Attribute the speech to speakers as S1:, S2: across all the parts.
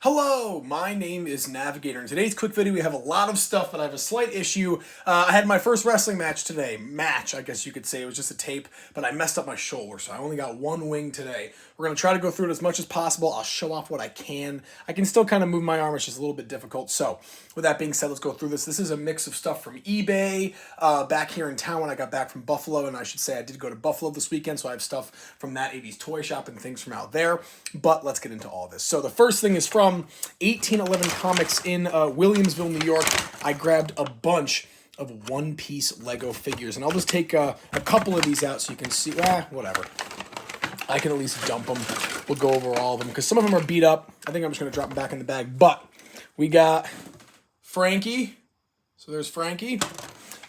S1: Hello, my name is Navigator. In today's quick video, we have a lot of stuff, but I have a slight issue. I had my first wrestling match today. I guess you could say. It was just a tape, but I messed up my shoulder, so I only got one wing today. We're going to try to go through it as much as possible. I'll show off what I can. I can still kind of move my arm. It's just a little bit difficult. So with that being said, let's go through this. This is a mix of stuff from eBay, back here in town when I got back from Buffalo, and I should say I did go to Buffalo this weekend, so I have stuff from that 80s toy shop and things from out there. But let's get into all this. So the first thing is from 1811 Comics in Williamsville, New York. I grabbed a bunch of One Piece Lego figures, and I'll just take a couple of these out so you can see. Whatever. I can at least dump them. We'll go over all of them because some of them are beat up. I think I'm just going to drop them back in the bag. But we got Frankie. So there's Frankie.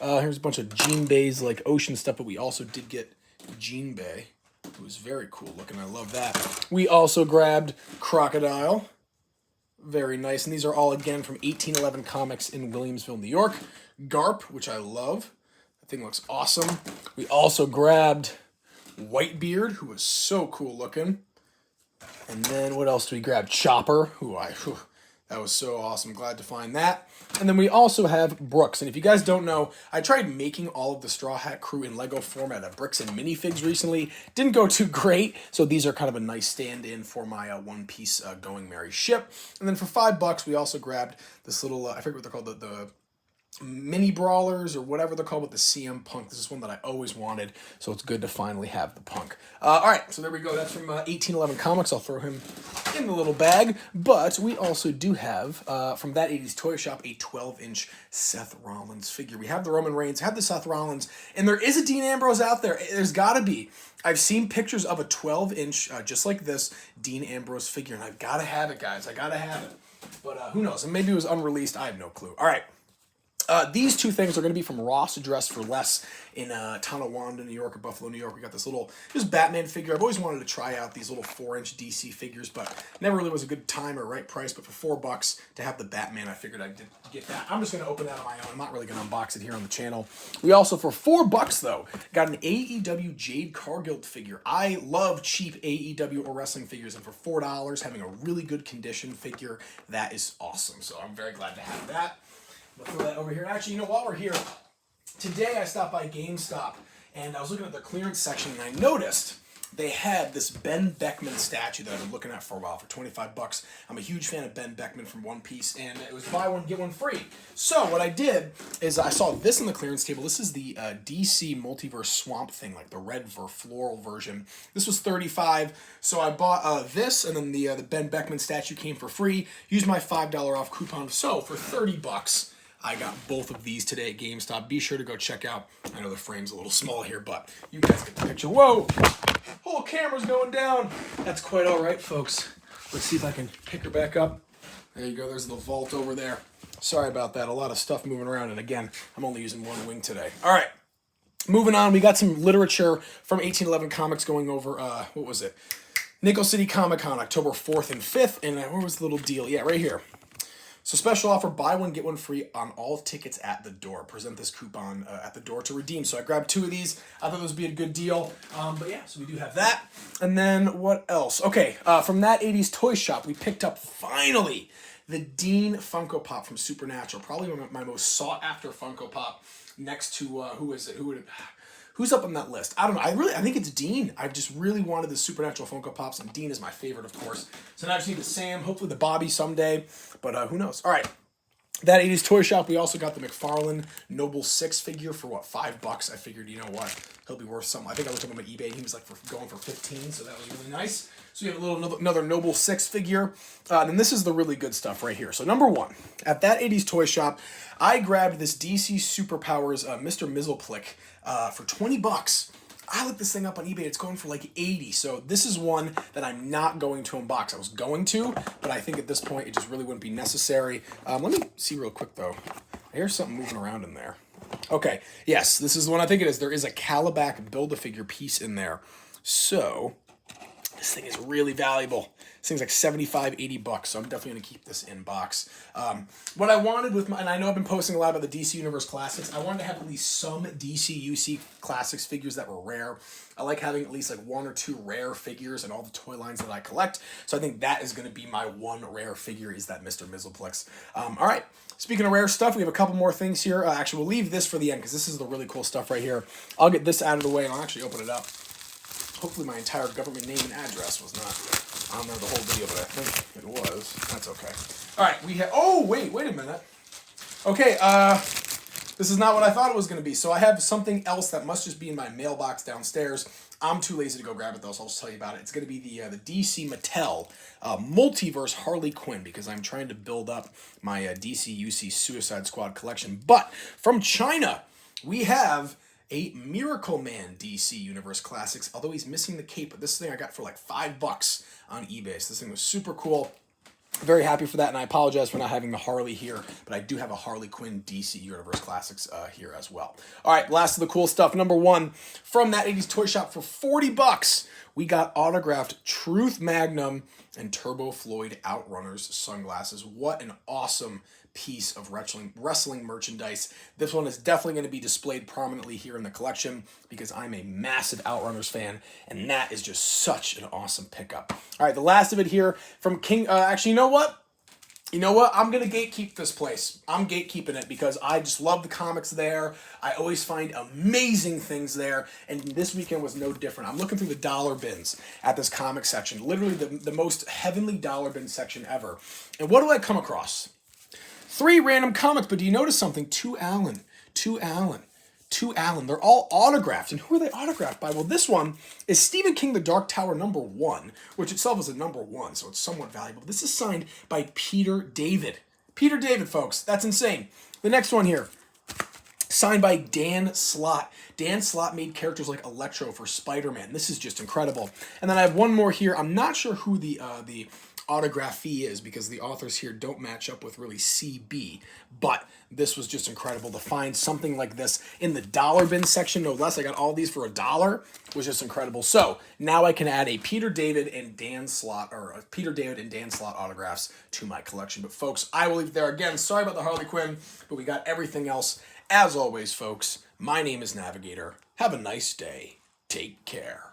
S1: Here's a bunch of Jinbei's like ocean stuff, but we also did get Jinbei. It was very cool looking. I love that. We also grabbed Crocodile. Very nice. And these are all, again, from 1811 Comics in Williamsville, New York. Garp, which I love. That thing looks awesome. We also grabbed Whitebeard, who was so cool looking. And then what else do we grab? Chopper, that was so awesome. Glad to find that. And then we also have Brooks. And if you guys don't know, I tried making all of the Straw Hat Crew in Lego format of bricks and minifigs recently. Didn't go too great, so these are kind of a nice stand-in for my One Piece Going Merry ship. And then for $5, we also grabbed this little, I forget what they're called, the mini brawlers or whatever they're called with the CM Punk. This is one that I always wanted, so it's good to finally have the Punk. All right, so there we go. That's from 1811 Comics. I'll throw him in the little bag. But we also do have, from that 80s toy shop, a 12-inch Seth Rollins figure. We have the Roman Reigns, have the Seth Rollins, and there is a Dean Ambrose out there. There's got to be. I've seen pictures of a 12-inch, just like this, Dean Ambrose figure, and I've got to have it, guys. I got to have it. But who knows? And maybe it was unreleased. I have no clue. All right. These two things are going to be from Ross Dress for Less in Tonawanda, New York, or Buffalo, New York. We got this little Batman figure. I've always wanted to try out these little 4-inch DC figures, but never really was a good time or right price. But for $4 to have the Batman, I figured I'd get that. I'm just going to open that on my own. I'm not really going to unbox it here on the channel. We also, for $4 though, got an AEW Jade Cargill figure. I love cheap AEW or wrestling figures, and for $4, having a really good condition figure, that is awesome. So I'm very glad to have that. We'll throw that over here. Actually, while we're here, today I stopped by GameStop, and I was looking at their clearance section, and I noticed they had this Ben Beckman statue that I've been looking at for a while for $25. I'm a huge fan of Ben Beckman from One Piece, and it was buy one, get one free. So what I did is I saw this on the clearance table. This is the DC Multiverse Swamp Thing, like the red floral version. This was $35, so I bought this, and then the Ben Beckman statue came for free. Used my $5 off coupon, so for $30, I got both of these today at GameStop. Be sure to go check out. I know the frame's a little small here, but you guys get the picture. Whoa! Whole camera's going down. That's quite all right, folks. Let's see if I can pick her back up. There you go. There's the vault over there. Sorry about that. A lot of stuff moving around, and again, I'm only using one wing today. All right. Moving on, we got some literature from 1811 Comics going over, what was it? Nickel City Comic Con, October 4th and 5th. And where was the little deal? Yeah, right here. So special offer, buy one, get one free on all tickets at the door. Present this coupon at the door to redeem. So I grabbed 2 of these. I thought this would be a good deal. But yeah, so we do have that. And then what else? Okay, from that 80s toy shop, we picked up, finally, the Dean Funko Pop from Supernatural. Probably my most sought-after Funko Pop next to, who is it? Who's up on that list? I don't know. I think it's Dean. I've just really wanted the Supernatural Funko Pops, and Dean is my favorite, of course. So now I just need the Sam, hopefully the Bobby someday, but who knows? All right. That 80s toy shop, we also got the McFarlane Noble 6 figure for, what, $5? I figured, you know what, he'll be worth something. I think I looked at him on eBay, and he was like going for 15, so that was really nice. So you have another Noble 6 figure. And this is the really good stuff right here. So number one, at that 80s toy shop, I grabbed this DC Superpowers Mr. Mizzleplick for $20. I looked this thing up on eBay. It's going for like 80. So this is one that I'm not going to unbox. I was going to, but I think at this point it just really wouldn't be necessary. Let me see real quick though. I hear something moving around in there. Okay, yes, this is the one I think it is. There is a Calabac Build-A-Figure piece in there. So this thing is really valuable. This thing's like 75, 80 bucks, so I'm definitely going to keep this in box. What I wanted with and I know I've been posting a lot about the DC Universe Classics, I wanted to have at least some DC UC Classics figures that were rare. I like having at least like 1 or 2 rare figures in all the toy lines that I collect, so I think that is going to be my one rare figure, is that Mr. Mizzleplex. All right, speaking of rare stuff, we have a couple more things here. Actually, we'll leave this for the end because this is the really cool stuff right here. I'll get this out of the way and I'll actually open it up. Hopefully my entire government name and address was not on there the whole video, but I think it was. That's okay. All right, we have... Oh, wait a minute. Okay, this is not what I thought it was going to be. So I have something else that must just be in my mailbox downstairs. I'm too lazy to go grab it, though, so I'll just tell you about it. It's going to be the DC Mattel Multiverse Harley Quinn, because I'm trying to build up my DC UC Suicide Squad collection. But from China, we have a Miracle Man DC Universe Classics, although he's missing the cape. But this thing I got for like $5 on eBay. So this thing was super cool. Very happy for that, and I apologize for not having the Harley here, but I do have a Harley Quinn DC Universe Classics here as well. All right, last of the cool stuff. Number one, from That 80s Toy Shop for $40, we got autographed Truth Magnum and Turbo Floyd Outrunners sunglasses. What an awesome piece of wrestling merchandise. This one is definitely going to be displayed prominently here in the collection because I'm a massive Outrunners fan, and that is just such an awesome pickup. All right, the last of it here from King... actually, you know what? I'm going to gatekeep this place. I'm gatekeeping it because I just love the comics there. I always find amazing things there, and this weekend was no different. I'm looking through the dollar bins at this comic section, literally the most heavenly dollar bin section ever. And what do I come across? 3 random comics, but do you notice something? 2 Allen. They're all autographed. And who are they autographed by? Well, this one is Stephen King, The Dark Tower #1, which itself is a #1, so it's somewhat valuable. This is signed by Peter David. Peter David, folks. That's insane. The next one here, signed by Dan Slott. Dan Slott made characters like Electro for Spider-Man. This is just incredible. And then I have one more here. I'm not sure who the autograph fee is because the authors here don't match up with really CB, but this was just incredible to find something like this in the dollar bin section, no less. I got all these for $1, was just incredible. So now I can add a Peter David and Dan Slott autographs to my collection. But folks, I will leave it there. Again, sorry about the Harley Quinn, but we got everything else. As always, folks, my name is Navigator. Have a nice day. Take care.